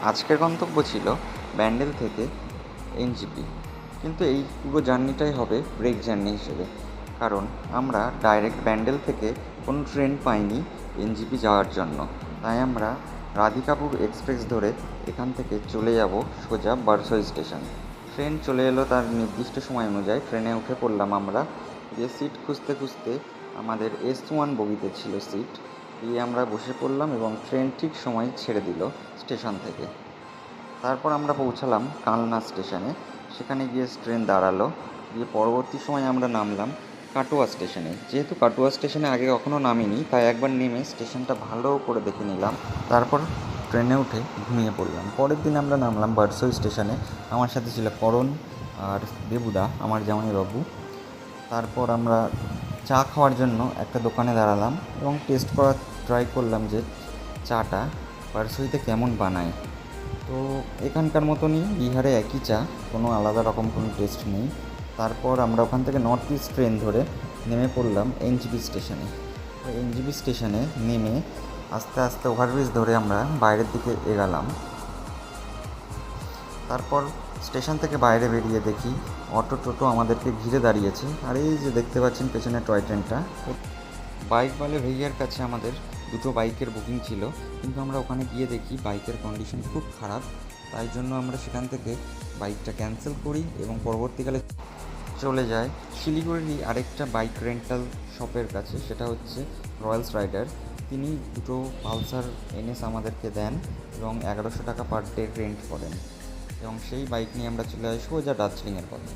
আজকের গন্তব্য ছিল ব্যান্ডেল থেকে এনজেপি, কিন্তু এই পুরো জার্নিটাই হবে ব্রেক জার্নি হিসেবে, কারণ আমরা ডাইরেক্ট ব্যান্ডেল থেকে কোনো ট্রেন পাইনি এনজেপি যাওয়ার জন্য। তাই আমরা রাধিকাপুর এক্সপ্রেস ধরে এখান থেকে চলে যাব সোজা বারসই স্টেশন। ট্রেন চলে এলো তার নির্দিষ্ট সময় অনুযায়ী, ট্রেনে উঠে পড়লাম আমরা। দিয়ে সিট খুঁজতে খুঁজতে আমাদের S1 বগিতে ছিল সিট, দিয়ে আমরা বসে পড়লাম এবং ট্রেন ঠিক সময় ছেড়ে দিল স্টেশন থেকে। তারপর আমরা পৌঁছালাম কালনা স্টেশনে। সেখানে গিয়ে ট্রেন দাঁড়ালো, দিয়ে পরবর্তী সময় আমরা নামলাম কাটোয়া স্টেশনে। যেহেতু কাটোয়া স্টেশনে আগে কখনো নামিনি, তাই একবার নেমে স্টেশনটা ভালো করে দেখে নিলাম। তারপর ট্রেনে উঠে ঘুমিয়ে পড়লাম। পরের দিন আমরা নামলাম বারসই স্টেশনে। আমার সাথে ছিল করণ আর দেবুদা, আমার জামাইবাবু। তারপর আমরা চা খাওয়ার জন্য একটা দোকানে দাঁড়ালাম এবং টেস্ট করার ট্রাই করলাম যে চাটা বারসইতে কেমন বানায়। তো এখানকার মতনই বিহারে একই চা, কোনো আলাদা রকম কোনো টেস্ট নেই। তারপর আমরা ওখান থেকে নর্থ ইস্ট ট্রেন ধরে নেমে পড়লাম এনজেপি স্টেশনে। তো এনজেপি স্টেশনে নেমে আস্তে আস্তে ওভারব্রিজ ধরে আমরা বাইরের দিকে এগালাম। তারপর স্টেশন থেকে বাইরে বেরিয়ে দেখি অটো টোটো আমাদেরকে ঘিরে দাঁড়িয়েছে। আর এই যে দেখতে পাচ্ছেন পেছনে টয় ট্রেনটা, বাইকওয়ালা ভাইয়ার কাছে আমাদের দুটো বাইকের বুকিং ছিল, কিন্তু আমরা ওখানে গিয়ে দেখি বাইকের কন্ডিশন খুব খারাপ। তাই জন্য আমরা সেখান থেকে বাইকটা ক্যান্সেল করি এবং পরবর্তীকালে চলে যায় শিলিগুড়ির আরেকটা বাইক রেন্টাল শপের কাছে, সেটা হচ্ছে রয়্যালস রাইডার। তিনি দুটো পালসার NS আমাদেরকে দেন এবং 1100 টাকা পার ডে রেন্ট করেন, এবং সেই বাইক নিয়ে আমরা চলে আসি সোজা দার্জিলিংয়ের পথে।